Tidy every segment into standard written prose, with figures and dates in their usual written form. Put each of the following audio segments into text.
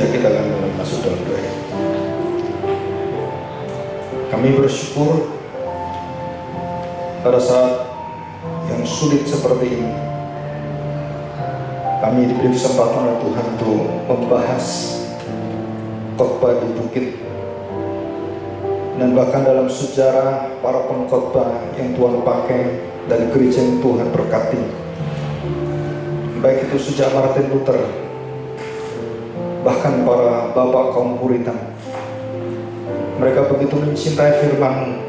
Mari kita akan mulai masuk dalam doa. Kami bersyukur pada saat yang sulit seperti ini, kami diberi kesempatan oleh Tuhan untuk membahas khotbah di bukit, dan bahkan dalam sejarah para pengkhotbah yang Tuhan pakai dan gereja yang Tuhan berkati, baik itu sejak Martin Luther, bahkan para bapak kaum Puritan. Mereka begitu mencintai firman,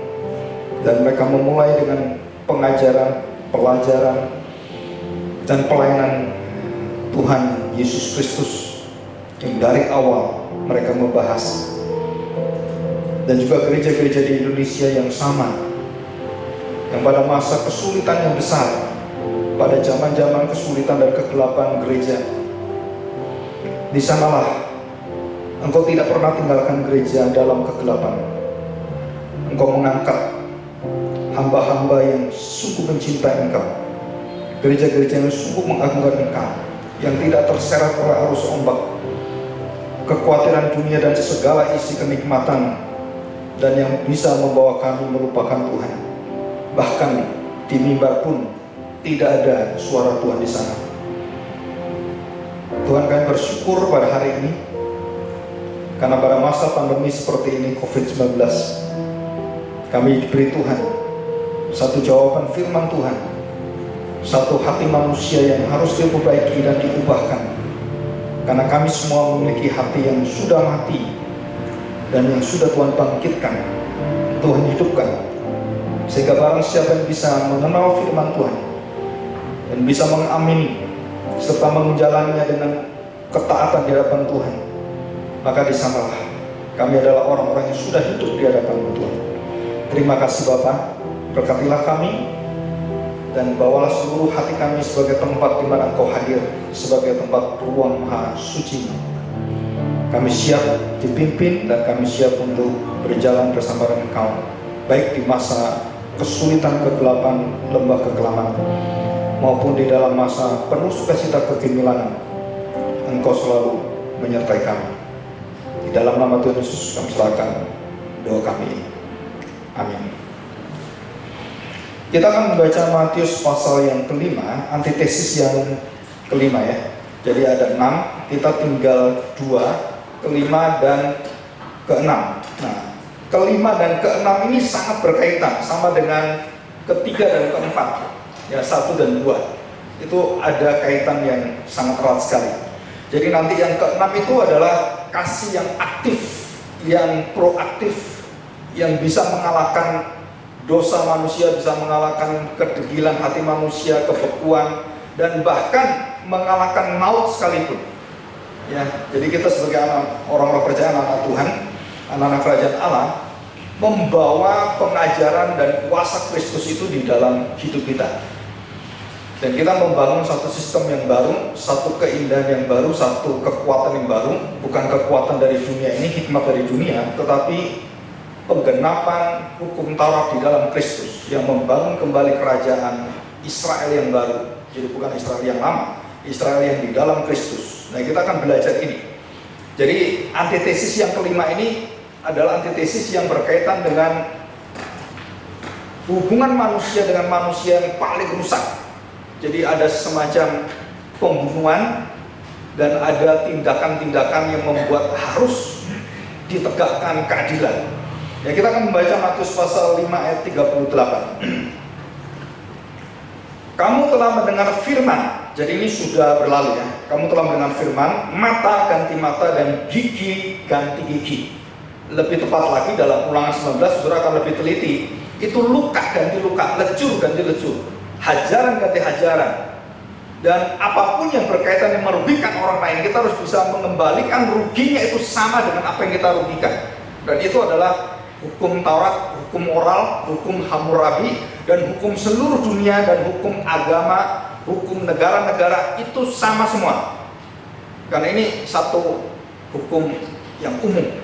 dan mereka memulai dengan pengajaran, pelajaran, dan pelayanan Tuhan Yesus Kristus yang dari awal mereka membahas. Dan juga gereja-gereja di Indonesia yang sama, yang pada masa kesulitan yang besar, pada zaman-zaman kesulitan dan kegelapan gereja, di sanalah Engkau tidak pernah tinggalkan gereja dalam kegelapan. Engkau mengangkat hamba-hamba yang sungguh mencintai Engkau, gereja-gereja yang sungguh mengagungkan Engkau, yang tidak terseret oleh arus ombak kekhawatiran dunia dan segala isi kenikmatan, dan yang bisa membawa kami melupakan Tuhan. Bahkan di mimbar pun tidak ada suara Tuhan di sana. Tuhan, kami bersyukur pada hari ini, karena pada masa pandemi seperti ini, COVID-19, kami diberi Tuhan satu jawaban firman Tuhan, satu hati manusia yang harus diperbaiki dan diubahkan. Karena kami semua memiliki hati yang sudah mati dan yang sudah Tuhan bangkitkan, Tuhan hidupkan. Sehingga barang siapa yang bisa mengenal firman Tuhan dan bisa mengamini serta menjalannya dengan ketaatan di hadapan Tuhan, maka di sanalah kami adalah orang-orang yang sudah hidup di hadapan Tuhan. Terima kasih Bapa, berkatilah kami dan bawalah seluruh hati kami sebagai tempat di mana Engkau hadir, sebagai tempat ruang maha suci. Kami siap dipimpin dan kami siap untuk berjalan bersama dengan Engkau, baik di masa kesulitan, kegelapan, lembah kekelaman, maupun di dalam masa penuh sukacita kegemilangan. Engkau selalu menyertai kami. Di dalam nama Tuhan Yesus kami serahkan doa kami. Amin. Kita akan membaca Matius pasal yang kelima, antitesis yang kelima ya. Jadi ada 6, kita tinggal 2, kelima dan keenam. Nah, kelima dan keenam ini sangat berkaitan, sama dengan ketiga dan keempat, ya 1 dan 2. Itu ada kaitan yang sangat erat sekali. Jadi nanti yang keenam itu adalah kasih yang aktif, yang proaktif, yang bisa mengalahkan dosa manusia, bisa mengalahkan kedegilan hati manusia, kebekuan, dan bahkan mengalahkan maut sekalipun. Ya, jadi kita sebagai orang-orang percaya, anak Tuhan, anak-anak kerajaan Allah, membawa pengajaran dan kuasa Kristus itu di dalam hidup kita. Dan kita membangun satu sistem yang baru, satu keindahan yang baru, satu kekuatan yang baru. Bukan kekuatan dari dunia ini, hikmat dari dunia, tetapi penggenapan hukum Taurat di dalam Kristus yang membangun kembali kerajaan Israel yang baru. Jadi bukan Israel yang lama, Israel yang di dalam Kristus. Nah, kita akan belajar ini. Jadi antitesis yang kelima ini adalah antitesis yang berkaitan dengan hubungan manusia dengan manusia yang paling rusak. Jadi ada semacam pembunuhan dan ada tindakan-tindakan yang membuat harus ditegakkan keadilan. Ya, kita akan membaca Matius pasal 5 ayat 38. Kamu telah mendengar firman, jadi ini sudah berlalu ya. Kamu telah mendengar firman, mata ganti mata dan gigi ganti gigi. Lebih tepat lagi dalam Ulangan 19, saudara akan lebih teliti. Itu luka ganti luka, lecur ganti lecur, hajaran ganti hajaran. Dan apapun yang berkaitan yang merugikan orang lain, kita harus bisa mengembalikan ruginya itu sama dengan apa yang kita rugikan. Dan itu adalah hukum Taurat, hukum moral, hukum Hammurabi, dan hukum seluruh dunia, dan hukum agama, hukum negara-negara itu sama semua. Karena ini satu hukum yang umum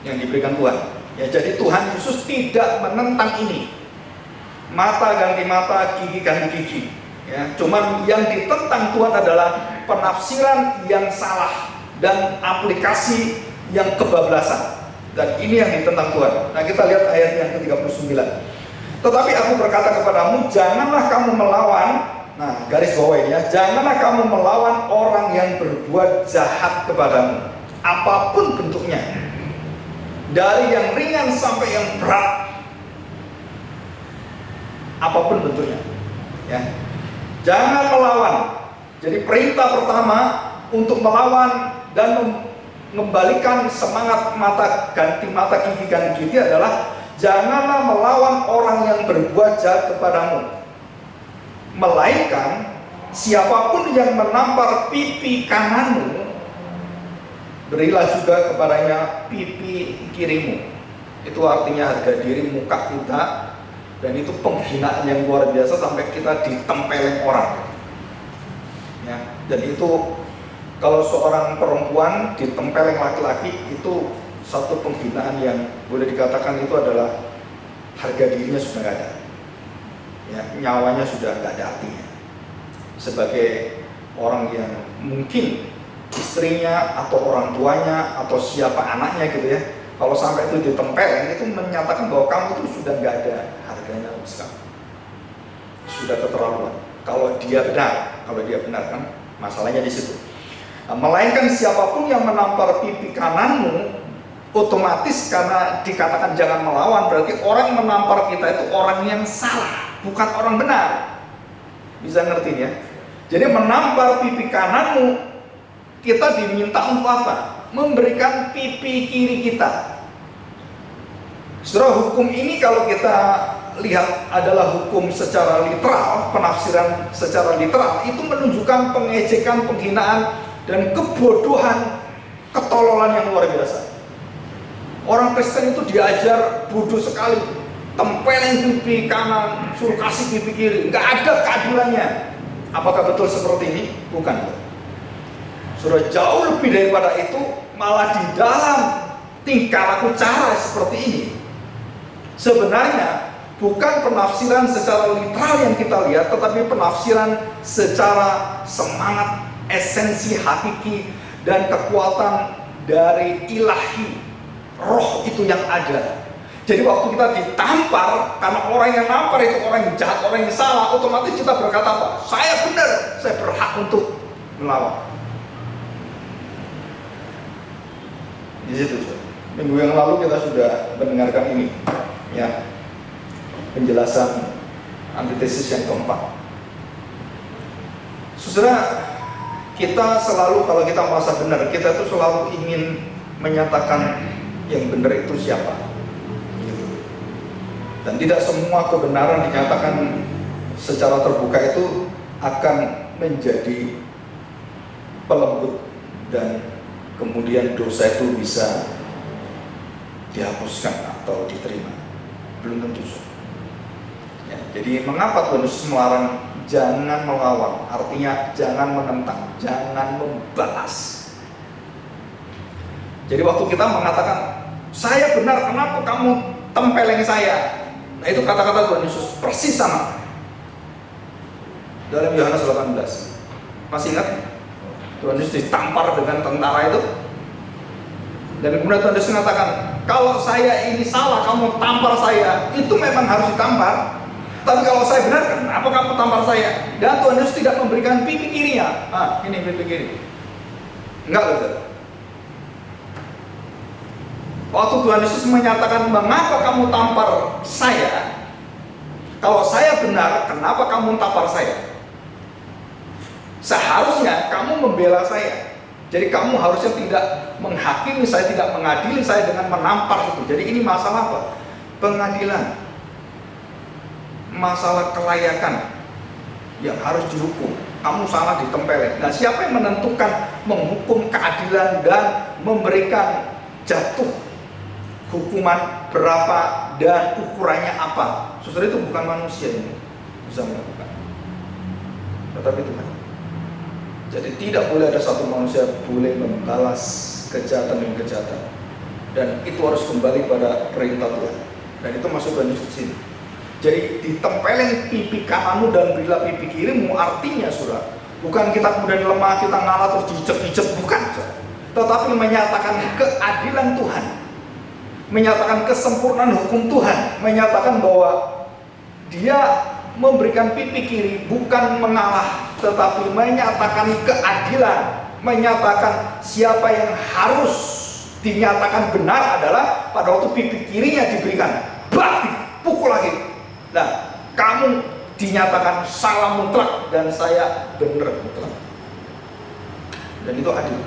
yang diberikan Tuhan. Ya, jadi Tuhan Yesus tidak menentang ini. Mata ganti mata, gigi ganti gigi. Ya, cuman yang ditentang Tuhan adalah penafsiran yang salah dan aplikasi yang kebablasan. Dan ini yang ditentang Tuhan. Nah, kita lihat ayat yang ke-39. Tetapi aku berkata kepadamu, janganlah kamu melawan, nah garis bawah ini ya, janganlah kamu melawan orang yang berbuat jahat kepadamu, apapun bentuknya, dari yang ringan sampai yang berat, apapun bentuknya, ya. Jangan melawan. Jadi perintah pertama untuk melawan dan mengembalikan semangat mata gigi adalah janganlah melawan orang yang berbuat jahat kepadamu, melainkan siapapun yang menampar pipi kananmu, berilah juga kepadanya pipi kirimu. Itu artinya harga diri muka kita, dan itu penghinaan yang luar biasa sampai kita ditempelin orang, ya. Dan itu kalau seorang perempuan ditempelin laki-laki, itu satu penghinaan yang boleh dikatakan itu adalah harga dirinya sudah nggak ada, ya, nyawanya sudah nggak ada artinya. Sebagai orang yang mungkin istrinya atau orang tuanya atau siapa anaknya gitu ya, kalau sampai itu ditempelin, itu menyatakan bahwa kamu itu sudah nggak ada harganya sekali, sudah keterlaluan. Kalau dia benar kan, masalahnya di situ. Nah, melainkan siapapun yang menampar pipi kananmu, otomatis karena dikatakan jangan melawan, berarti orang yang menampar kita itu orang yang salah, bukan orang benar. Bisa ngerti ya? Jadi menampar pipi kananmu, kita diminta untuk apa? Memberikan pipi kiri kita. Saudara, hukum ini kalau kita lihat adalah hukum secara literal, penafsiran secara literal, itu menunjukkan pengejekan, penghinaan, dan kebodohan, ketololan yang luar biasa. Orang Kristen itu diajar bodoh sekali, tempelin pipi kanan, suruh kasih pipi kiri, nggak ada keadilannya. Apakah betul seperti ini? Bukan. Sudah jauh lebih daripada itu, malah di dalam tingkah laku cara seperti ini, sebenarnya bukan penafsiran secara literal yang kita lihat, tetapi penafsiran secara semangat, esensi hakiki, dan kekuatan dari ilahi, roh itu yang ada. Jadi waktu kita ditampar, karena orang yang nampar itu orang yang jahat, orang yang salah, otomatis kita berkata apa? Saya benar, saya berhak untuk melawan. Di situ, minggu yang lalu kita sudah mendengarkan ini, ya, penjelasan antitesis yang keempat. Saudara, kita selalu, kalau kita merasa benar, kita itu selalu ingin menyatakan yang benar itu siapa, dan tidak semua kebenaran dinyatakan secara terbuka itu akan menjadi pelembut dan kemudian dosa itu bisa dihapuskan atau diterima. Belum tentu. Ya, jadi mengapa Tuhan Yesus melarang jangan melawan? Artinya jangan menentang, jangan membalas. Jadi waktu kita mengatakan saya benar, kenapa kamu tempeleng saya? Nah, itu kata-kata Tuhan Yesus persis sama dalam Yohanes 18. Masih ingat? Tuhan Yesus ditampar dengan tentara itu, dan kemudian Tuhan Yesus mengatakan, kalau saya ini salah, kamu tampar saya, itu memang harus ditampar. Tapi kalau saya benar, kenapa kamu tampar saya? Dan Tuhan Yesus tidak memberikan pipi kirinya. Ini pipi kiri. Enggak, betul. Waktu Tuhan Yesus menyatakan, mengapa kamu tampar saya? Kalau saya benar, kenapa kamu tampar saya? Seharusnya kamu membela saya. Jadi kamu harusnya tidak menghakimi saya, tidak mengadili saya dengan menampar itu. Jadi ini masalah apa? Pengadilan. Masalah kelayakan yang harus dihukum. Kamu salah ditempelin. Nah, siapa yang menentukan menghukum keadilan dan memberikan jatuh hukuman berapa dan ukurannya apa? Saudara, itu bukan manusia yang bisa melakukan, tetapi Tuhan. Jadi tidak boleh ada satu manusia boleh membalas kejahatan dengan kejahatan, dan itu harus kembali pada perintah Tuhan. Dan itu masuk Tuhan Yesus sini. Jadi ditempelin pipi kananmu dan berilah pipi kirimu, artinya saudara, bukan kita kemudian lemah, kita ngalah terus dijek-dijek, bukan saudara. tetapi menyatakan keadilan Tuhan, menyatakan kesempurnaan hukum Tuhan, menyatakan bahwa dia memberikan pipi kiri, bukan mengalah, tetapi menyatakan keadilan, menyatakan siapa yang harus dinyatakan benar adalah pada waktu pipi kirinya diberikan, bak, pukul lagi. Nah, kamu dinyatakan salah mutlak dan saya benar mutlak. Dan itu adil.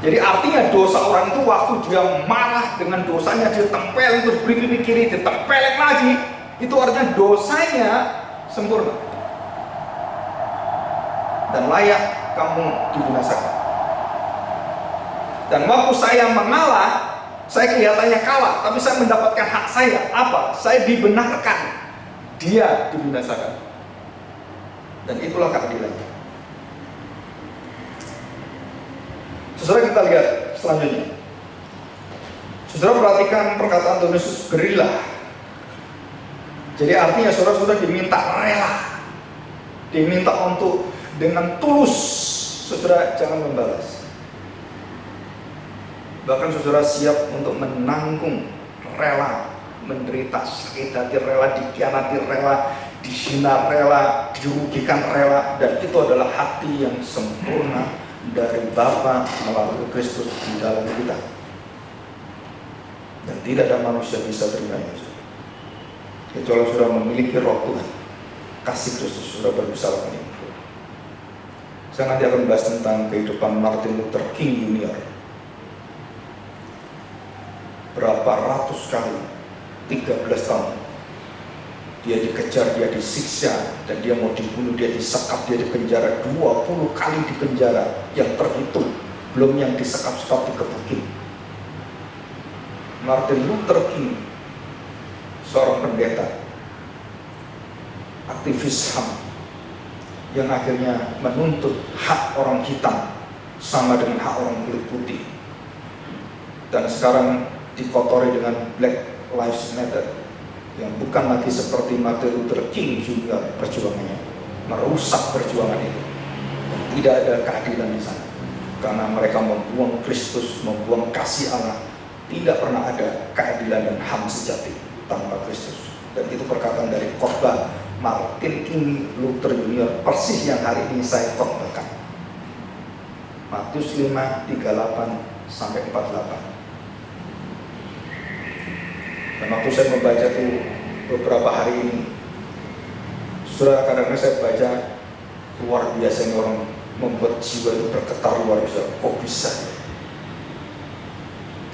Jadi artinya dosa orang itu waktu dia marah dengan dosanya, dia tempel terus beri pipi kiri, ditempelin lagi, itu artinya dosanya sempurna dan layak kamu dibinasakan. Dan waktu saya mengalah, saya kelihatannya kalah, tapi saya mendapatkan hak saya. Apa? Saya dibenarkan, dia dibinasakan. Dan itulah keadilannya. Saudara, kita lihat selanjutnya. Saudara perhatikan perkataan Tuhan Yesus, berilah. Jadi artinya saudara-saudara diminta rela, diminta untuk dengan tulus. Saudara jangan membalas. Bahkan saudara siap untuk menanggung, rela menderita sakit hati, rela dikhianati, rela dihina, rela dirugikan, rela. Dan itu adalah hati yang sempurna dari Bapa melalui Kristus di dalam kita. Dan tidak ada manusia bisa terimanya kecuali sudah memiliki roh Tuhan, kasih Kristus sudah berbicara ini. Saya nanti akan bahas tentang kehidupan Martin Luther King Jr. Berapa ratus kali, 13 tahun dia dikejar, dia disiksa, dan dia mau dibunuh, dia disekap, dia dipenjara 20 kali di penjara yang terhitung, belum yang disekap-sekap dikebukin. Martin Luther King, seorang pendeta, aktivis HAM, yang akhirnya menuntut hak orang hitam sama dengan hak orang kulit putih, dan sekarang dikotori dengan Black Lives Matter, yang bukan lagi seperti Martin Luther King juga perjuangannya, merusak perjuangan itu. Dan tidak ada keadilan di sana, karena mereka membuang Kristus, membuang kasih Allah. Tidak pernah ada keadilan dan HAM sejati tanpa Kristus. Dan itu perkataan dari khotbah Martin King Luther Jr. persis yang hari ini saya khotbahkan. Matius 5, 38 sampai 48. Dan waktu saya membaca itu beberapa hari ini, saudara, kadang-kadang saya baca, luar biasa ini orang membuat jiwa itu bergetar luar biasa. Kok bisa?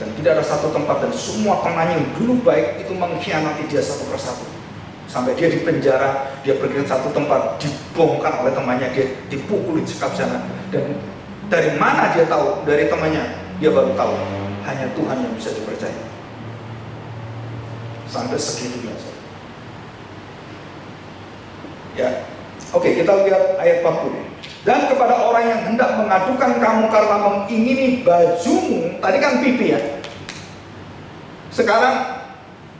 Dan tidak ada satu tempat, dan semua temannya yang dulu baik itu mengkhianati dia satu persatu. Sampai dia di penjara, dia pergi ke satu tempat, dibongkar oleh temannya, dia dipukul, dicekap sana. Dan dari mana dia tahu? Dari temannya, dia baru tahu. Hanya Tuhan yang bisa dipercaya. Sampai segitunya. Ya, oke, kita lihat ayat 40. Dan kepada orang yang hendak mengadukan kamu karena mengingini bajumu, tadi kan pipi ya. Sekarang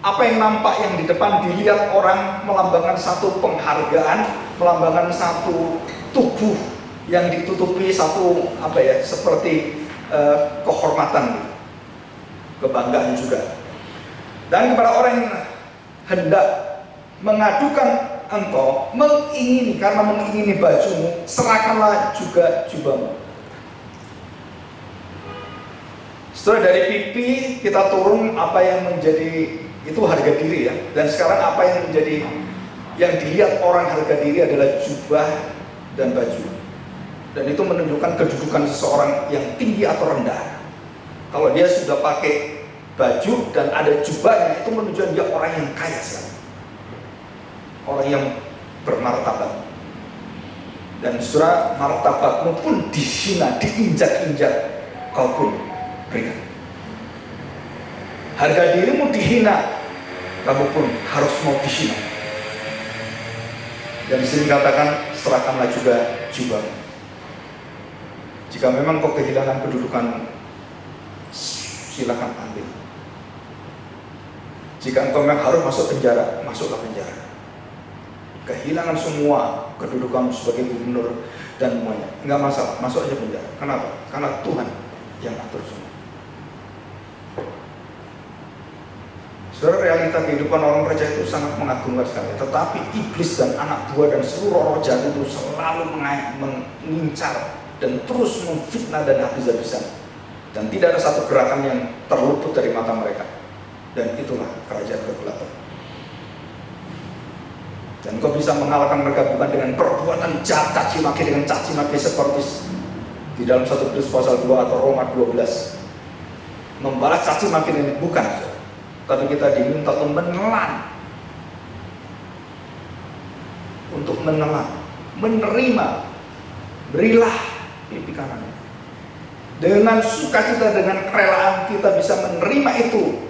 apa yang nampak yang di depan dilihat orang melambangkan satu penghargaan, melambangkan satu tubuh yang ditutupi satu apa ya, seperti kehormatan, kebanggaan juga. Dan kepada orang yang hendak mengadukan engkau, mengingini, karena mengingini bajumu, serahkanlah juga jubahmu. Setelah dari pipi kita turun apa yang menjadi itu harga diri ya. Dan sekarang apa yang menjadi, yang dilihat orang harga diri adalah jubah dan baju. Dan itu menunjukkan kedudukan seseorang yang tinggi atau rendah. Kalau dia sudah pakai baju dan ada jubahnya, itu menunjukkan dia orang yang kaya sekali, orang yang bermartabat. Dan saudara, martabatmu pun dihina, diinjak-injak, kau pun berikan. Harga dirimu dihina, kamu pun harus mau dihina. Dan disini katakan, serahkanlah juga jubahmu. Jika memang kau kehilangan kedudukan, silakan ambil. Jika engkau memang harus masuk penjara, masuklah penjara. kehilangan semua kedudukan sebagai gubernur dan semuanya, nggak masalah, masuk aja penjara. Kenapa? Karena Tuhan yang atur semua. Saudara, realita kehidupan orang percaya itu sangat mengagumkan sekali. Tetapi iblis dan anak buah dan seluruh roh jahat itu selalu mengincar dan terus memfitnah dan habis-habisan. Dan tidak ada satu gerakan yang terluput dari mata mereka. Dan itulah kerajaan kegelapan. Dan kau bisa mengalahkan mereka bukan dengan perbuatan jahat, caci maki dengan caci maki seperti di dalam 1 Petrus pasal 2 atau Roma 12. Membalas caci maki ini bukan, tapi kita diminta untuk menelan, menerima, berilah pipi kanannya. Dengan sukacita, dengan kerelaan kita bisa menerima itu.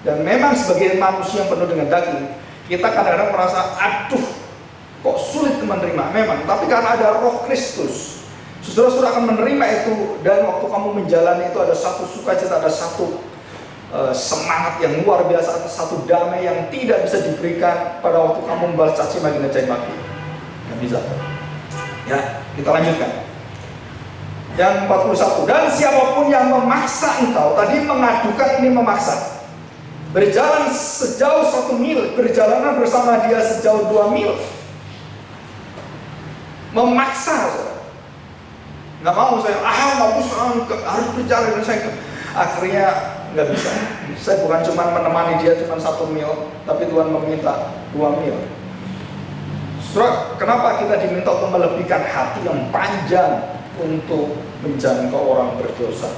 Dan memang sebagai manusia yang penuh dengan daging, kita kadang-kadang merasa, aduh, kok sulit menerima. Memang, tapi karena ada Roh Kristus, saudara-saudara akan menerima itu. Dan waktu kamu menjalani itu ada satu sukacita, ada satu semangat yang luar biasa, ada satu damai yang tidak bisa diberikan pada waktu kamu membalas caci maki dan caci maki. Nggak bisa. Ya, kita lanjutkan. Yang 41, dan siapapun yang memaksa engkau, tadi mengadukan ini memaksa, berjalan sejauh 1 mil, perjalanan bersama dia sejauh 2 mil, memaksa. Nggak mau saya, harus berjalan, saya akhirnya nggak bisa. Saya bukan cuma menemani dia cuma 1 mil, tapi Tuhan meminta 2 mil. Kenapa kita diminta untuk melebihkan hati yang panjang untuk menjangkau orang berdosa?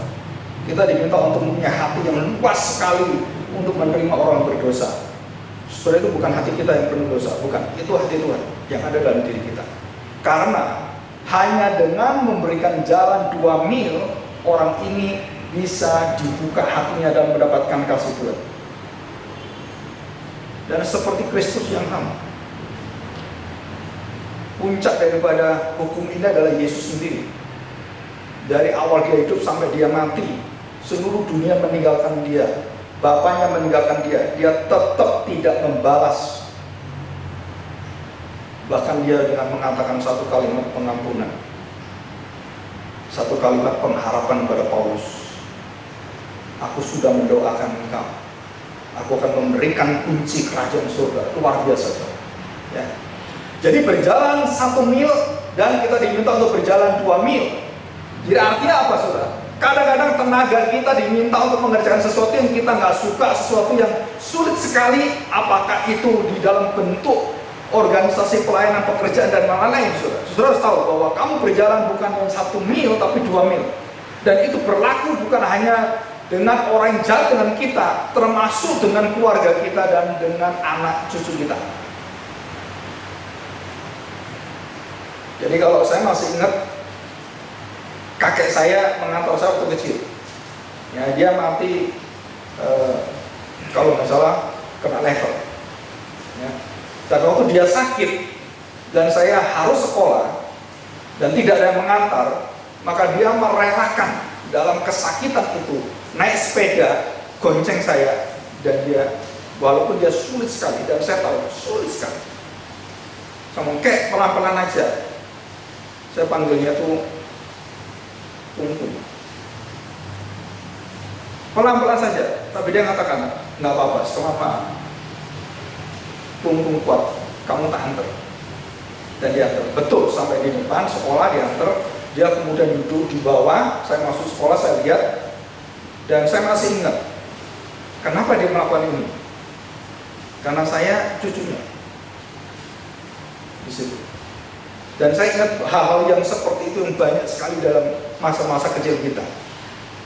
Kita diminta untuk mempunyai hati yang luas sekali untuk menerima orang berdosa. Sebenarnya itu bukan hati kita yang penuh dosa, bukan. Itu hati Tuhan yang ada dalam diri kita. Karena hanya dengan memberikan jalan 2 mil, orang ini bisa dibuka hatinya dan mendapatkan kasih Tuhan. Dan seperti Kristus yang sama, puncak daripada hukum ini adalah Yesus sendiri. Dari awal dia hidup sampai dia mati, seluruh dunia meninggalkan dia, Bapaknya meninggalkan dia, dia tetap tidak membalas. Bahkan dia dengan mengatakan satu kalimat pengampunan, satu kalimat pengharapan kepada Paulus. Aku sudah mendoakan engkau, aku akan memberikan kunci kerajaan surga. Luar biasa, ya. Jadi berjalan 1 mil dan kita diminta untuk berjalan 2 mil. Jadi artinya apa, saudara? Kadang-kadang tenaga kita diminta untuk mengerjakan sesuatu yang kita nggak suka, sesuatu yang sulit sekali. Apakah itu di dalam bentuk organisasi pelayanan pekerjaan dan lain-lain, saudara. Saudara harus tahu bahwa kamu berjalan bukan hanya 1 mil tapi 2 mil. Dan itu berlaku bukan hanya dengan orang yang jahat dengan kita, termasuk dengan keluarga kita dan dengan anak cucu kita. Jadi kalau saya masih ingat, kakek saya mengantar saya waktu kecil. Ya, dia mati kalau nggak salah kena level. Ya. Dan waktu dia sakit dan saya harus sekolah dan tidak ada yang mengantar, maka dia merelakan dalam kesakitan itu naik sepeda gonceng saya, dan dia walaupun dia sulit sekali dan saya tahu sulit sekali. Sama kayak pelan-pelan aja. Saya panggilnya tuh Pungpung. Pelan-pelan saja, tapi dia katakan, nggak apa-apa, selama Pungpung kuat, kamu tak antar. Dan dia antar, betul, sampai di depan sekolah diantar. Dia kemudian duduk di bawah, saya masuk sekolah, saya lihat, dan saya masih ingat, kenapa dia melakukan ini? Karena saya cucunya di situ. Dan saya ingat hal-hal yang seperti itu yang banyak sekali dalam masa-masa kecil kita.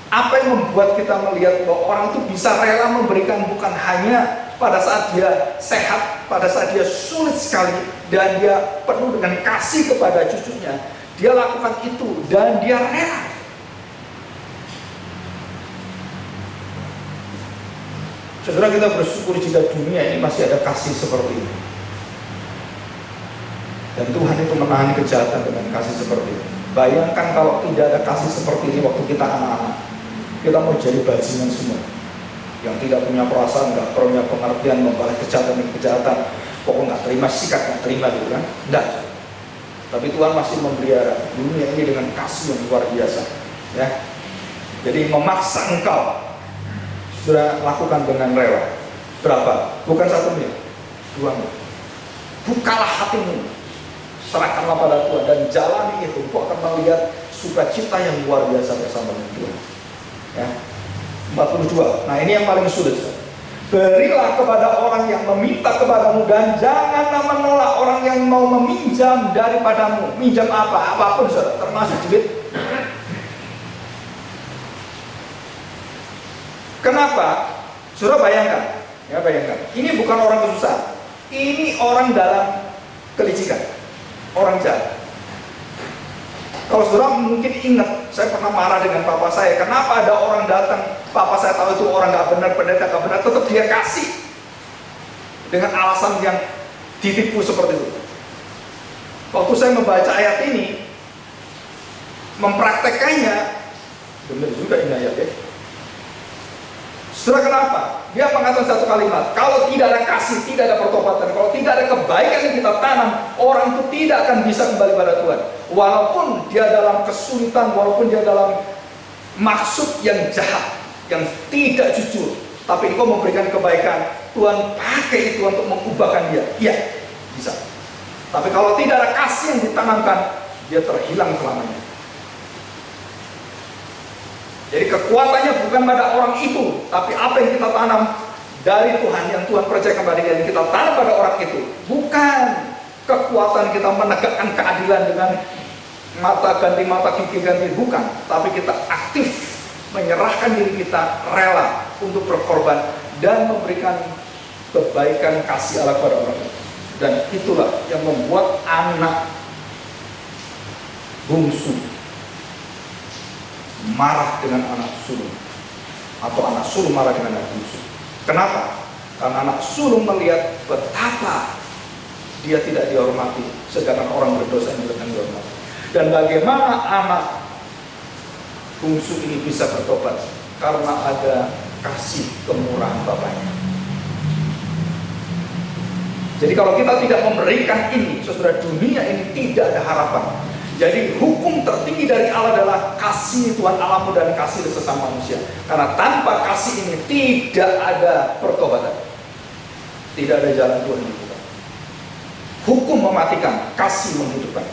Apa yang membuat kita melihat bahwa orang itu bisa rela memberikan bukan hanya pada saat dia sehat, pada saat dia sulit sekali, dan dia penuh dengan kasih kepada cucunya. Dia lakukan itu dan dia rela. Saudara, kita bersyukur jika dunia ini masih ada kasih seperti ini. Dan Tuhan itu menahan kejahatan dengan kasih seperti ini. Bayangkan kalau tidak ada kasih seperti ini waktu kita anak-anak, kita mau jadi bajingan semua, yang tidak punya perasaan, nggak punya pengertian, membalas kejahatan dengan kejahatan, pokok nggak terima, sikat nggak terima gitu kan? Enggak. Tapi Tuhan masih memelihara dunia ini dengan kasih yang luar biasa, ya. Jadi memaksa engkau, sudah lakukan dengan rela. Berapa? Bukan 1 menit, 2 menit. Bukalah hatimu, serahkanlah pada Tuhan dan jalani itu. Engkau akan melihat sukacita yang luar biasa bersama dengan Tuhan. Ya. 42. Nah ini yang paling sulit. Berilah kepada orang yang meminta kepadamu dan janganlah menolak orang yang mau meminjam daripadamu. Minjam apa? Apapun, saudara, termasuk duit. Kenapa? Saudara bayangkan, ya bayangkan. Ini bukan orang susah. Ini orang dalam kelicikan, orang jahat. Kalau saudara mungkin ingat, saya pernah marah dengan papa saya. Kenapa ada orang datang, papa saya tahu itu orang nggak benar, pendeta nggak benar, tetap dia kasih dengan alasan yang ditipu seperti itu. Waktu saya membaca ayat ini, mempraktekannya, benar juga ini ayat ya. Saudara, kenapa? Dia mengatakan satu kalimat, kalau tidak ada kasih, tidak ada pertobatan, kalau tidak ada kebaikan yang kita tanam, orang itu tidak akan bisa kembali pada Tuhan. Walaupun dia dalam kesulitan, walaupun dia dalam maksud yang jahat, yang tidak jujur, tapi engkau memberikan kebaikan, Tuhan pakai itu untuk mengubahkan dia. Iya, bisa. Tapi kalau tidak ada kasih yang ditanamkan, dia terhilang selamanya. Jadi kekuatannya bukan pada orang itu, tapi apa yang kita tanam dari Tuhan, yang Tuhan percayakan pada kita, yang kita tanam pada orang itu. Bukan kekuatan kita menegakkan keadilan dengan mata ganti mata, gigi ganti, bukan. Tapi kita aktif menyerahkan diri kita, rela untuk berkorban dan memberikan kebaikan kasih Allah kepada orang itu. Dan itulah yang membuat anak bungsu marah dengan anak sulung, atau anak sulung marah dengan anak bungsu. Kenapa? Karena anak sulung melihat betapa dia tidak dihormati, sedangkan orang berdosa yang dihormati. Dan bagaimana anak bungsu ini bisa bertobat? Karena ada kasih kemurahan bapaknya. Jadi kalau kita tidak memberikan ini, saudara, dunia ini tidak ada harapan. Jadi hukum tertinggi dari Allah adalah kasih Tuhan Allahmu dan kasih sesama manusia. Karena tanpa kasih ini tidak ada pertobatan, tidak ada jalan Tuhan di kita. Hukum mematikan, kasih menghidupkan.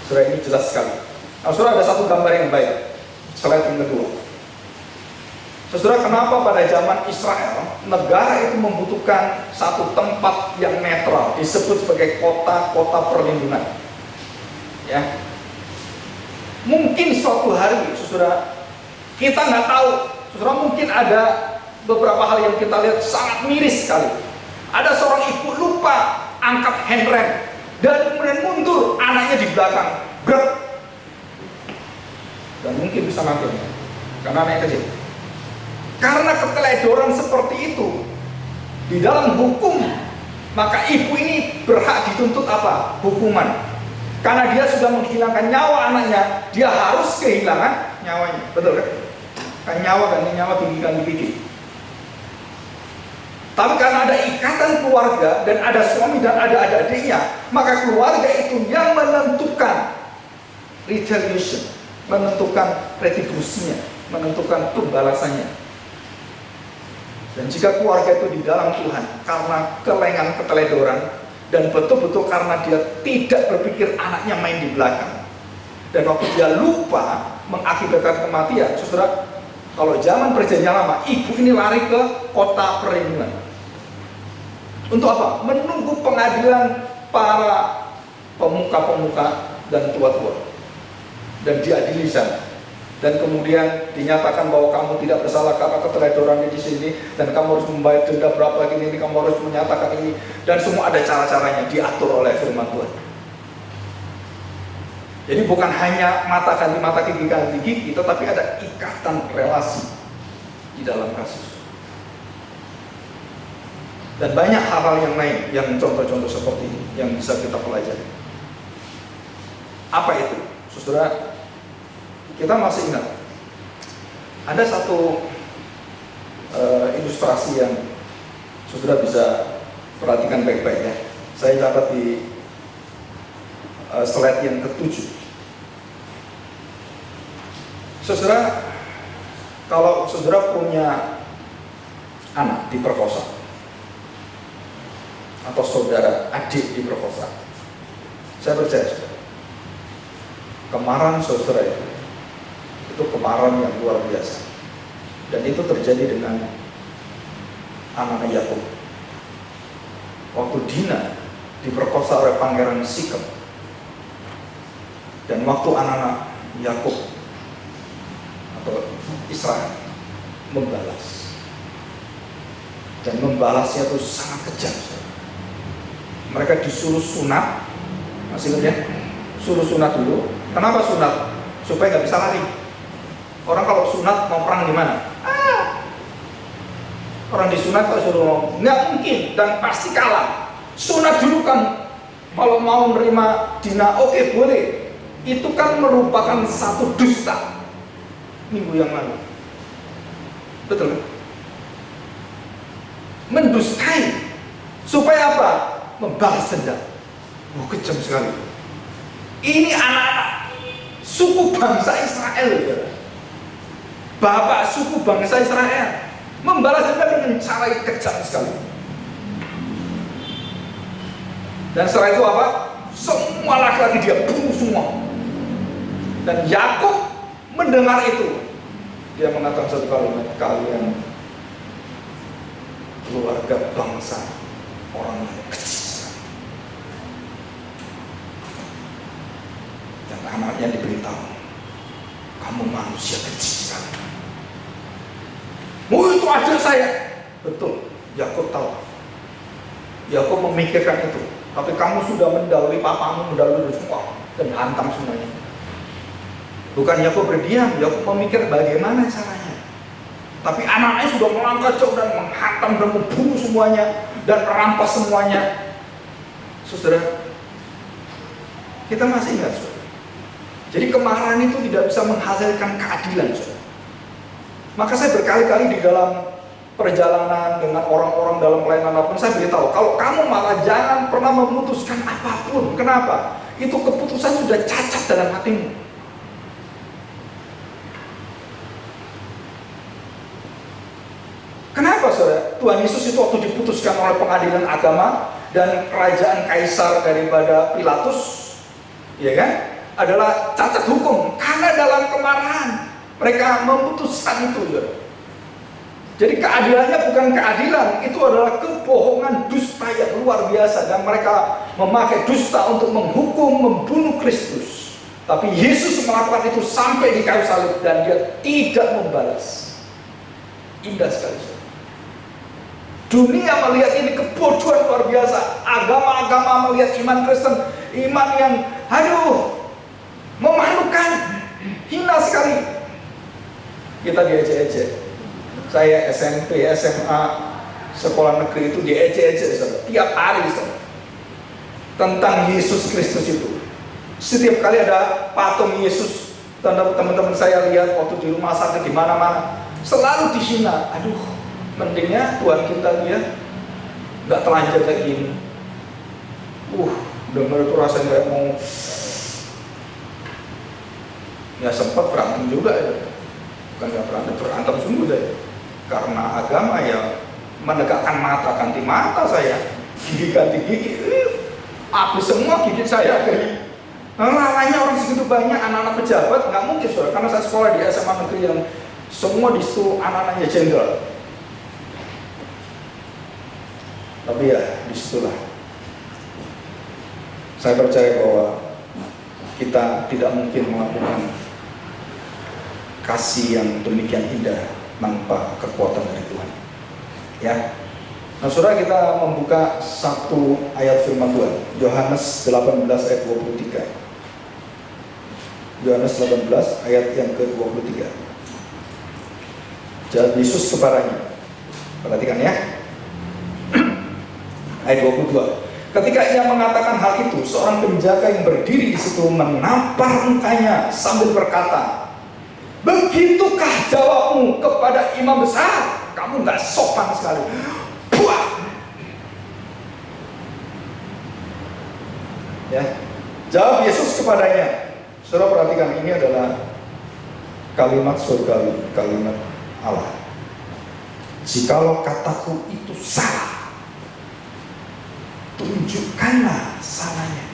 Saudara, ini jelas sekali. Nah, saudara, ada satu gambar yang baik. Slide yang kedua. Saudara, kenapa pada zaman Israel negara itu membutuhkan satu tempat yang netral, disebut sebagai kota-kota perlindungan? Ya, mungkin suatu hari, saudara, kita nggak tahu, saudara, mungkin ada beberapa hal yang kita lihat sangat miris sekali. Ada seorang ibu lupa angkat handrem dan kemudian mundur, anaknya di belakang, brek, dan mungkin bisa mati karena anaknya kecil. Karena keteledoran seperti itu di dalam hukum, maka ibu ini berhak dituntut apa? Hukuman. Karena dia sudah menghilangkan nyawa anaknya, dia harus kehilangan nyawanya. Betul kan? Kan nyawa ganti nyawa, gigi ganti gigi. Tapi karena ada ikatan keluarga dan ada suami dan ada adik-adiknya, maka keluarga itu yang menentukan retaliation, menentukan retribusinya, menentukan pembalasannya. Dan jika keluarga itu di dalam Tuhan karena kelengan keteledoran, dan betul-betul karena dia tidak berpikir anaknya main di belakang, dan waktu dia lupa mengakibatkan kematian, saudara, kalau zaman perjanjian lama, ibu ini lari ke kota perlindungan. Untuk apa? Menunggu pengadilan para pemuka-pemuka dan tua-tua, dan diadili di sana. Dan kemudian dinyatakan bahwa kamu tidak bersalah karena keteledoran di sini, dan kamu harus membayar denda berapa gini, kamu harus menyatakan ini, dan semua ada cara-caranya diatur oleh firman Tuhan. Jadi bukan hanya mata ganti mata, gigi ganti gigi, tetapi ada ikatan relasi di dalam kasus. Dan banyak hal-hal yang lain, yang contoh-contoh seperti ini yang bisa kita pelajari. Apa itu? Saudara, kita masih ingat ada satu ilustrasi yang saudara bisa Perhatikan baik-baik ya. Saya catat di slide yang ke-7. Saudara, kalau saudara punya anak diperkosa, atau saudara adik diperkosa, saya percaya saudara, kemarahan saudara itu kemarahan yang luar biasa. Dan itu terjadi dengan anak Yakub. Waktu Dina diperkosa oleh Pangeran Sikem, dan waktu anak-anak Yakub atau Israel membalas, dan membalasnya itu sangat kejam. Mereka disuruh sunat, masih ingat ya? Suruh sunat dulu. Kenapa sunat? Supaya nggak bisa lari. Orang kalau sunat mau perang gimana? Orang disunat kalau suruh ngomong, nggak mungkin dan pasti kalah. Sunat dulu kan, kalau mau nerima Dina, oke, boleh. Itu kan merupakan satu dusta. Minggu yang lalu, betul kan? Mendustai supaya apa? Membalas dendam. Kejam sekali. Ini anak-anak suku bangsa Israel, bapak suku bangsa Israel membalas dendam dengan cara yang kejam sekali. Dan setelah itu apa? Semua laki-laki dia bunuh semua. Dan Yakub mendengar itu, dia mengatakan satu kalimat, kalian keluarga bangsa orang yang kecil. Dan anaknya diberitahu, kamu manusia kecil sekali. Itu aja saya. Betul, Yakub tahu. Yakub memikirkan itu. Tapi kamu sudah mendahului papamu, mendahului semua, dan hantam semuanya. Bukan Yakub berdiam, Yakub memikir bagaimana caranya. Tapi anaknya sudah melangkah jauh dan menghantam dan membunuh semuanya dan merampas semuanya. Saudara, kita masih ingat, saudara. Jadi kemarahan itu tidak bisa menghasilkan keadilan, saudara. Maka saya berkali-kali di dalam perjalanan dengan orang-orang dalam pelayanan apapun, saya beritahu, kalau kamu malah jangan pernah memutuskan apapun. Kenapa? Itu keputusan sudah cacat dalam hatimu. Kenapa saudara? Tuhan Yesus itu waktu diputuskan oleh pengadilan agama dan kerajaan kaisar daripada Pilatus, ya kan, adalah cacat hukum karena dalam kemarahan mereka memutuskan itu, saudara. Jadi keadilannya bukan keadilan, itu adalah kebohongan, dusta yang luar biasa, dan mereka memakai dusta untuk menghukum, membunuh Kristus. Tapi Yesus melakukan itu sampai di kayu salib dan dia tidak membalas. Indah sekali, saudara. Dunia melihat ini kebodohan luar biasa. Agama-agama melihat iman Kristen, iman yang memalukan, hina sekali. Kita diejek-ejek. Saya SMP, SMA, sekolah negeri itu diejek-ejek, saudara. Tiap hari, saudara. Tentang Yesus Kristus itu. Setiap kali ada patung Yesus, teman-teman saya lihat waktu di rumah sakit di mana-mana, selalu dihina. Mendingnya Tuhan kita dia nggak telanjang kayak gini. Dengar itu rasanya kayak mau, ya sempat berantem juga ya. Bukan nggak berantem sungguh saya. Karena agama ya menegakkan mata ganti mata saya, gigi ganti gigi, habis semua gigi saya dari lalanya orang segitu banyak anak-anak pejabat, nggak mungkin saudara, karena saya sekolah di SMA negeri yang semua di situ anak-anaknya jenderal. Tapi ya disitulah saya percaya bahwa kita tidak mungkin melakukan kasih yang demikian indah tanpa kekuatan dari Tuhan. Ya. Nah, saudara, kita membuka satu ayat firman Tuhan, Yohanes 18 ayat 23. Yohanes 18 ayat yang ke-23. Jawab Yesus kepadanya. Perhatikan ya. Ayat 22. Ketika ia mengatakan hal itu, seorang penjaga yang berdiri di situ menampar mukanya sambil berkata, "Begitukah jawabmu kepada imam besar? Kamu nggak sopan sekali." Buah. Ya, jawab Yesus kepadanya. Saudara perhatikan, ini adalah kalimat surgawi, kalimat Allah. Jikalau kataku itu salah, tunjukkanlah salahnya.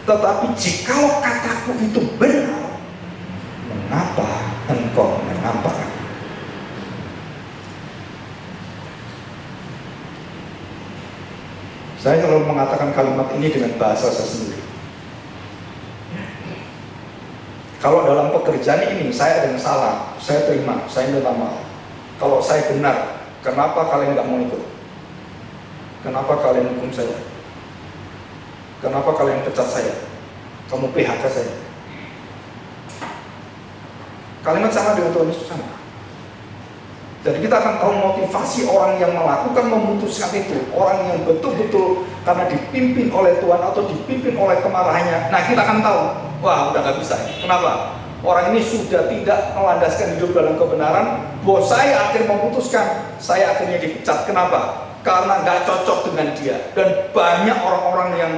Tetapi jikalau kataku itu benar, mengapa engkau menampakkan? Saya selalu mengatakan kalimat ini dengan bahasa saya sendiri. Kalau dalam pekerjaan ini saya ada yang salah, saya terima, saya minta maaf. Kalau saya benar, kenapa kalian nggak mau ikut? Kenapa kalian hukum saya? Kenapa kalian pecat saya? Kamu PHK saya? Kalimat sama dengan Tuhan Yesus sama. Jadi kita akan tahu motivasi orang yang melakukan, memutuskan itu. Orang yang betul-betul karena dipimpin oleh Tuhan atau dipimpin oleh kemarahannya. Nah, kita akan tahu, wah udah gak bisa. Kenapa? Orang ini sudah tidak melandaskan hidup dalam kebenaran. Bos saya akhirnya memutuskan, saya akhirnya dipecat. Kenapa? Karena gak cocok dengan dia. Dan banyak orang-orang yang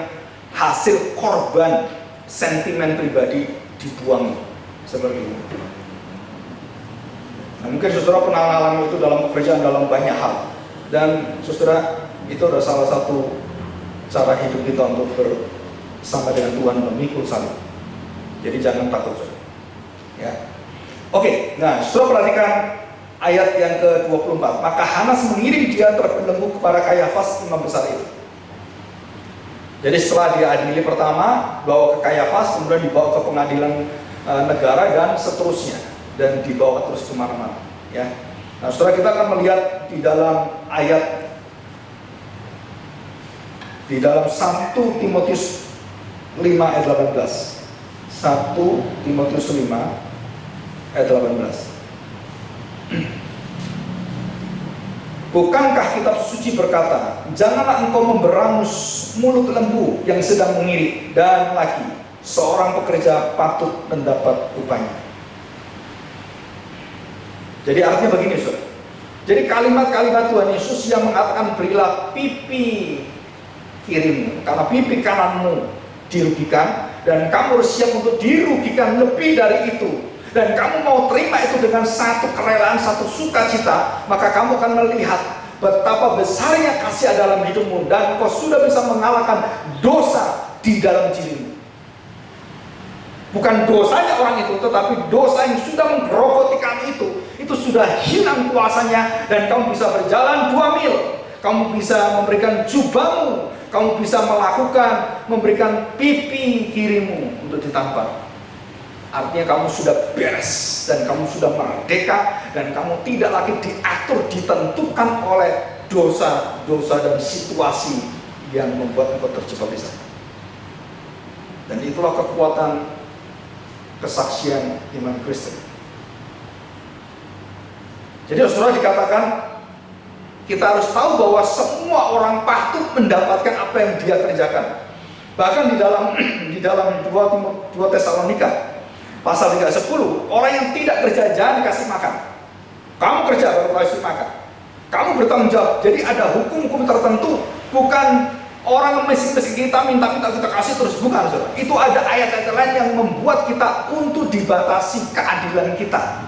hasil korban sentimen pribadi dibuang seperti itu. Nah, mungkin saudara pernah mengalami itu dalam pekerjaan, dalam banyak hal. Dan saudara, itu adalah salah satu cara hidup kita untuk bersama dengan Tuhan, memikul salib. Jadi jangan takut, saudara. Ya. Oke, nah saudara perhatikan ayat yang ke-24. Maka Hanas mengirim dia terbelenggu kepada Kayafas, imam besar itu. Jadi setelah dia adili pertama, bawa ke Kayafas, kemudian dibawa ke pengadilan negara dan seterusnya. Dan dibawa terus kemana-mana, ya. Nah, saudara, kita akan melihat di dalam ayat, di dalam 1 Timotius 5 ayat 18. 1 Timotius 5 ayat 18. Bukankah kitab suci berkata, janganlah engkau memberangus mulut lembu yang sedang mengirik, dan lagi seorang pekerja patut mendapat upahnya. Jadi artinya begini, saudara. Jadi kalimat-kalimat Tuhan Yesus yang mengatakan berilah pipi kirimu, karena pipi kananmu dirugikan, dan kamu harus siap untuk dirugikan lebih dari itu. Dan kamu mau terima itu dengan satu kerelaan, satu sukacita, maka kamu akan melihat betapa besarnya kasih dalam hidupmu, dan kau sudah bisa mengalahkan dosa di dalam dirimu. Bukan dosanya orang itu, tetapi dosa yang sudah menggerogoti kamu itu sudah hilang kuasanya, dan kamu bisa berjalan 2 mil, kamu bisa memberikan jubahmu, kamu bisa memberikan pipi kirimu untuk ditampar. Artinya kamu sudah beres, dan kamu sudah merdeka, dan kamu tidak lagi diatur, ditentukan oleh dosa-dosa dan situasi yang membuat engkau terjebak di sana. Dan itulah kekuatan kesaksian iman Kristen. Jadi saudara, dikatakan kita harus tahu bahwa semua orang patut mendapatkan apa yang dia kerjakan. Bahkan di dalam 2 Tesalonika pasal 3:10, orang yang tidak kerja jangan dikasih makan. Kamu kerja baru kasih makan. Kamu bertanggung jawab. Jadi ada hukum-hukum tertentu, bukan orang miskin-miskin kita minta-minta kita kasih terus, bukan, saudara. Itu ada ayat-ayat lain yang membuat kita untuk dibatasi keadilan kita.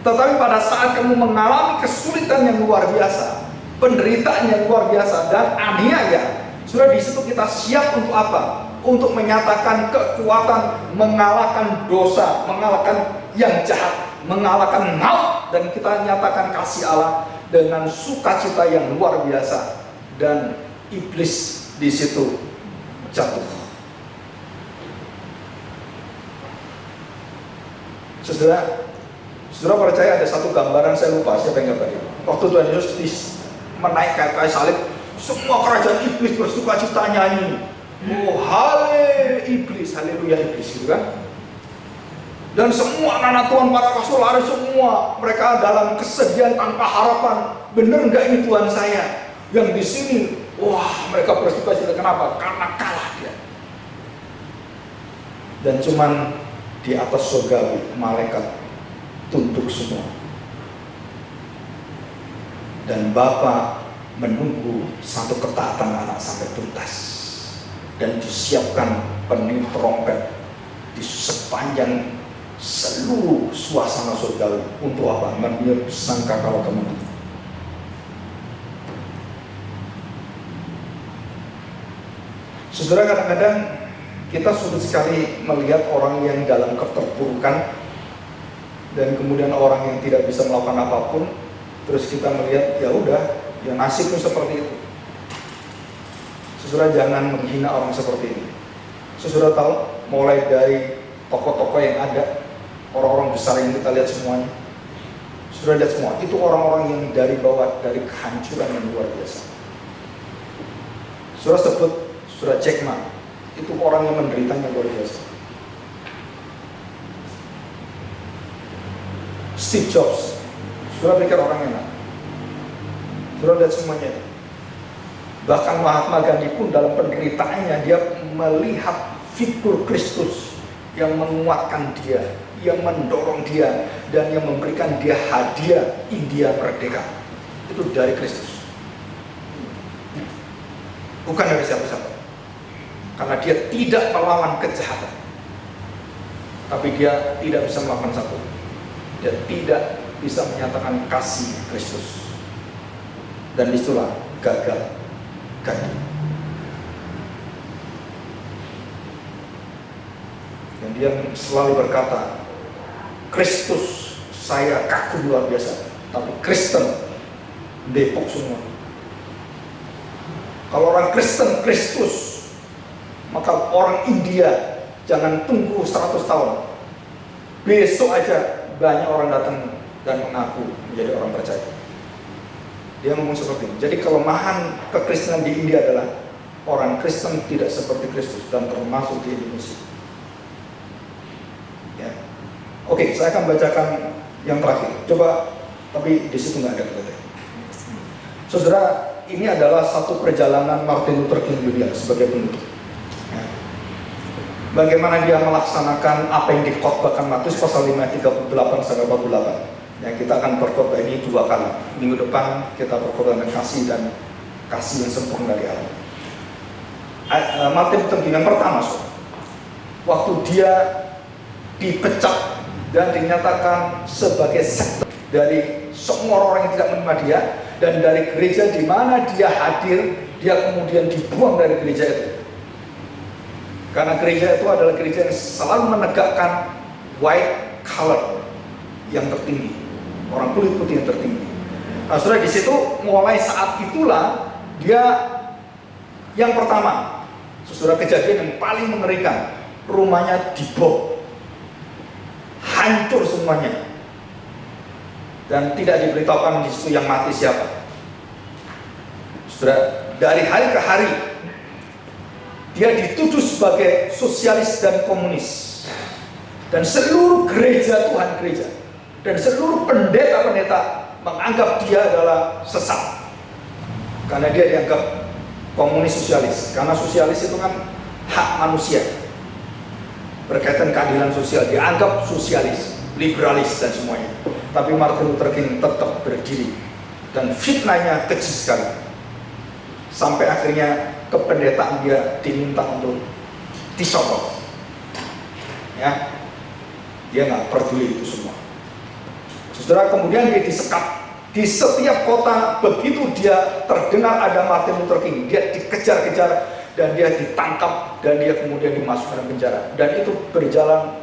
Tetapi pada saat kamu mengalami kesulitan yang luar biasa, penderitaan yang luar biasa, dan aniaya, sudah di situ kita siap untuk apa? Untuk menyatakan kekuatan, mengalahkan dosa, mengalahkan yang jahat, mengalahkan maut, dan kita nyatakan kasih Allah dengan sukacita yang luar biasa, dan iblis di situ jatuh. Saudara percaya ada satu gambaran, saya lupa siapa yang gambarnya. Waktu Tuhan Yesus menaikkan kayu salib, semua kerajaan iblis bersukacita nyanyi, oh hale iblis, haleluya iblis, gitu kan? Dan semua anak Tuhan, para rasul lari semua, mereka dalam kesedihan tanpa harapan. Bener nggak ini Tuhan saya? Yang di sini, wah mereka bersukacita. Kenapa? Karena kalah dia. Dan cuman di atas surgawi malaikat tunduk semua. Dan Bapa menunggu satu ketaatan anak sampai tuntas, dan disiapkan peniup trompet di sepanjang seluruh suasana surgawi. Untuk apa? Meniup sangkakala kemenangan. Saudara, kadang-kadang kita sulit sekali melihat orang yang dalam keterpurukan dan kemudian orang yang tidak bisa melakukan apapun, terus kita melihat ya udah, ya nasibnya seperti itu. Saudara, jangan menghina orang seperti ini. Saudara tahu, mulai dari tokoh-tokoh yang ada, orang-orang besar yang kita lihat semuanya, saudara lihat semua, itu orang-orang yang dari bawah, dari kehancuran yang luar biasa. Saudara sebut, saudara Jack Ma, itu orang yang menderitanya luar biasa. Steve Jobs, saudara pikir orang enak. Saudara lihat semuanya. Bahkan Mahatma Gandhi pun dalam penderitaannya, dia melihat figur Kristus yang menguatkan dia, yang mendorong dia, dan yang memberikan dia hadiah India merdeka. Itu dari Kristus, bukan dari siapa-siapa. Karena dia tidak melawan kejahatan, tapi dia tidak bisa melakukan satu. Dia tidak bisa menyatakan kasih Kristus, dan itulah gagal Gandhi. Dan dia selalu berkata, Kristus saya kagum luar biasa, tapi Kristen depok semua. Kalau orang Kristen Kristus, maka orang India jangan tunggu 100 tahun, besok aja banyak orang datang dan mengaku menjadi orang percaya. Dia ngomong seperti ini. Jadi kelemahan kekristenan di India adalah orang Kristen tidak seperti Kristus, dan termasuk di Indonesia. Ya. Oke, saya akan bacakan yang terakhir. Coba, tapi di situ nggak ada kata. Saudara, ini adalah satu perjalanan Martin Luther King Jr. sebagai penutup. Ya. Bagaimana dia melaksanakan apa yang dikhotbahkan Matius pasal 5 38-48. Ya, kita akan berkhotbah ini 2 kali. Minggu depan kita berkhotbah dengan kasih dan kasih yang sempurna dari Allah. Martin Luther King yang pertama, waktu dia dipecat dan dinyatakan sebagai sekte dari semua orang yang tidak menerima dia, dan dari gereja di mana dia hadir, dia kemudian dibuang dari gereja itu. Karena gereja itu adalah gereja yang selalu menegakkan white collar yang tertinggi, orang kulit putih yang tertinggi. Nah, saudara, di situ mulai saat itulah dia yang pertama, saudara, kejadian yang paling mengerikan, rumahnya dibom, hancur semuanya, dan tidak diberitahukan di situ yang mati siapa. Saudara, dari hari ke hari dia dituduh sebagai sosialis dan komunis, dan seluruh gereja Tuhan gereja dan seluruh pendeta-pendeta menganggap dia adalah sesat, karena dia dianggap komunis sosialis. Karena sosialis itu kan hak manusia, berkaitan keadilan sosial, dianggap sosialis, liberalis dan semuanya. Tapi Martin Luther King tetap berdiri, dan fitnahnya kecil sekali, sampai akhirnya kependetaan dia diminta untuk disogok. Ya, dia nggak peduli itu semua. Saudara, kemudian dia disekap di setiap kota. Begitu dia terdengar ada Martin Luther King, dia dikejar-kejar dan dia ditangkap, dan dia kemudian dimasukkan ke penjara. Dan itu berjalan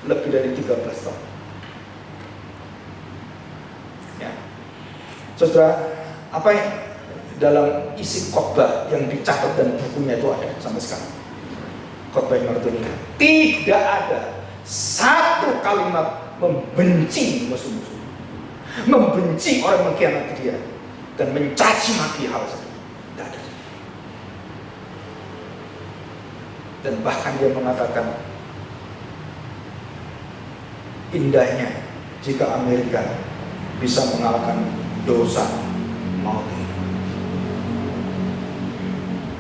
lebih dari 13 tahun. Ya. Saudara, apa yang dalam isi khotbah yang dicatat dan bukunya itu ada sampai sekarang, khotbah Martin Luther, tidak ada satu kalimat membenci musuh-musuh, membenci orang yang mengkhianati dia, dan mencaci maki hal tersebut. Tidak ada. Dan bahkan dia mengatakan, indahnya jika Amerika bisa mengalahkan dosa maut ini.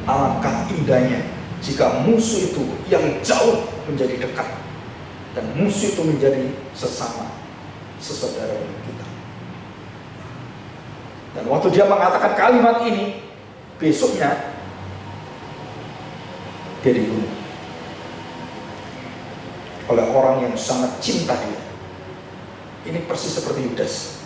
Alangkah indahnya jika musuh itu yang jauh menjadi dekat, dan musuh itu menjadi sesama, sesaudara kita. Dan waktu dia mengatakan kalimat ini, besoknya dia dibunuh oleh orang yang sangat cinta dia. Ini persis seperti Yudas,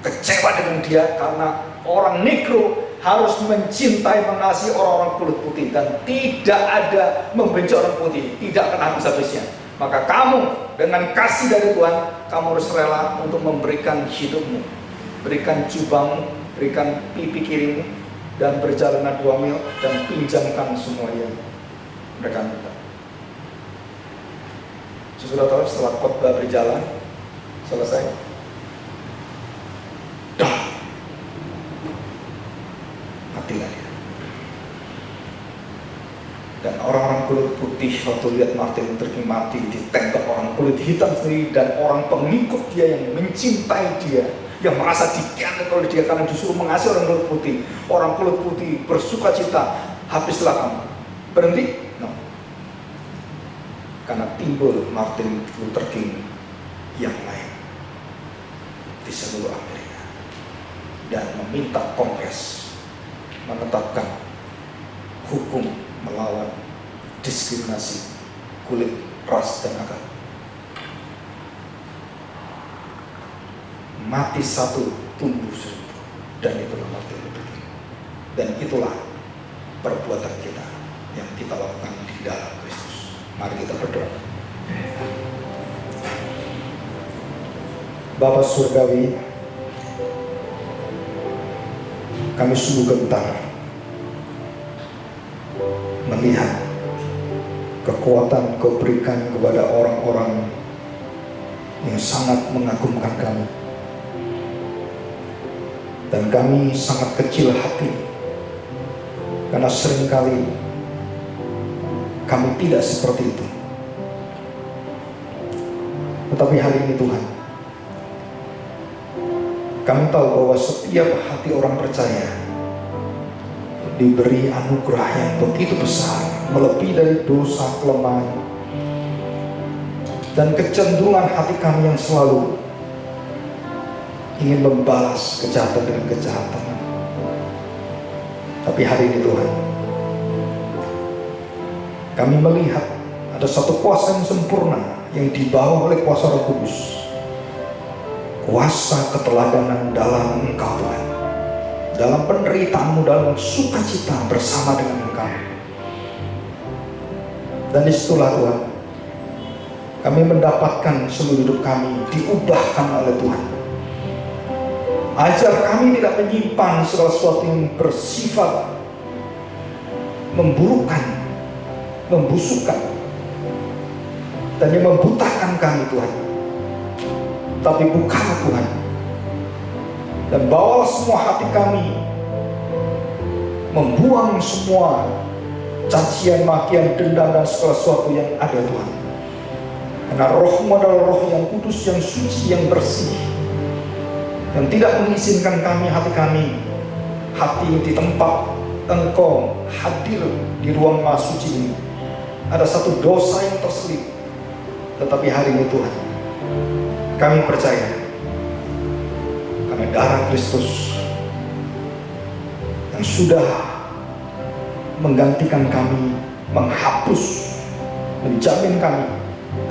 kecewa dengan dia karena orang negro harus mencintai, mengasihi orang-orang kulit putih dan tidak ada membenci orang putih, tidak akan habis-habisnya. Maka kamu dengan kasih dari Tuhan, kamu harus rela untuk memberikan hidupmu, berikan jubahmu, berikan pipi kirimu, dan berjalanlah 2 mil dan pinjamkan semua yang mereka minta. Sudah tahu setelah khotbah berjalan selesai, dah matilah dia. Dan orang-orang kulit putih waktu lihat Martin Luther King mati, ditembak orang kulit hitam sendiri dan orang pengikut dia yang mencintai dia, yang merasa dikhianati oleh dia karena disuruh mengasihi orang kulit putih. Orang kulit putih bersuka cita, habislah kamu. Berhenti? No. Karena timbul Martin Luther King yang lain di seluruh Amerika dan meminta Kongres menetapkan hukum melawan diskriminasi kulit, ras, dan agama. Mati satu, tumbuh seribu, dan itulah Martin Luther King. Dan itulah perbuatan kita yang kita lakukan di dalam Kristus. Mari kita berdoa. Bapa Surgawi, kami sungguh gentar melihat kekuatan Kau berikan kepada orang-orang yang sangat mengagumkan kami. Dan kami sangat kecil hati karena seringkali kami tidak seperti itu. Tetapi hari ini Tuhan, kami tahu bahwa setiap hati orang percaya diberi anugerah yang begitu besar, melebihi dari dosa, kelemahan, dan kecenderungan hati kami yang selalu ingin membalas kejahatan dengan kejahatan. Tapi hari ini Tuhan, kami melihat ada satu kuasa yang sempurna yang dibawa oleh kuasa Roh Kudus, kuasa keteladanan dalam Engkau Tuhan, dalam penderitaanmu, dalam sukacita bersama dengan Engkau. Dan disitulah Tuhan, kami mendapatkan seluruh hidup kami diubahkan oleh Tuhan. Ajar kami tidak menyimpan segala sesuatu yang bersifat memburukkan, membusukkan, dan yang membutakan kami Tuhan. Tapi bukalah Tuhan, dan bawalah semua hati kami membuang semua cacian, makian, dendam, dan segala sesuatu yang ada Tuhan. Karena Roh-Mu adalah Roh yang kudus, yang suci, yang bersih, yang tidak mengizinkan hati kami di tempat Engkau hadir di ruang Maha Suci ini. Ada satu dosa yang terselip. Tetapi hari ini Tuhan, kami percaya karena darah Kristus yang sudah menggantikan kami, menghapus, menjamin kami,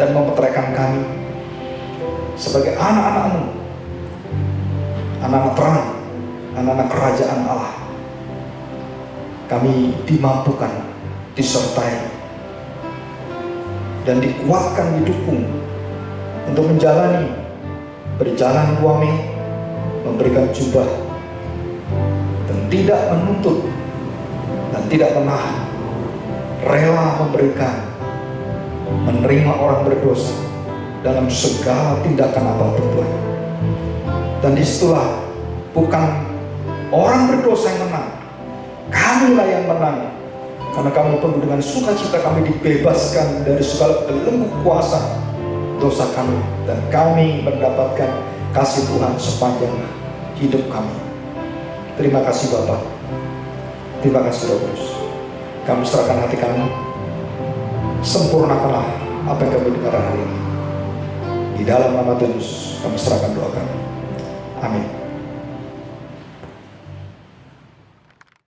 dan memperteraikan kami sebagai anak-anak-Mu, anak-anak terang, anak-anak kerajaan Allah. Kami dimampukan, disertai, dan dikuatkan, didukung untuk menjalani, berjalan 2 mil, memberikan jubah, dan tidak menuntut, dan tidak menahan, rela memberikan, menerima orang berdosa dalam segala tindakan apapun Tuhan. Dan disitulah bukan orang berdosa yang menang, kamilah yang menang. Karena kami penuh dengan sukacita, kami dibebaskan dari segala belenggu kuasa dosa kami, dan kami mendapatkan kasih Tuhan sepanjang hidup kami. Terima kasih Bapa, terima kasih Roh Kudus. Kami serahkan hati kami, sempurnakanlah apa yang kami dengar hari ini. Di dalam nama Tuhan Yesus kami serahkan doa kami. Amin.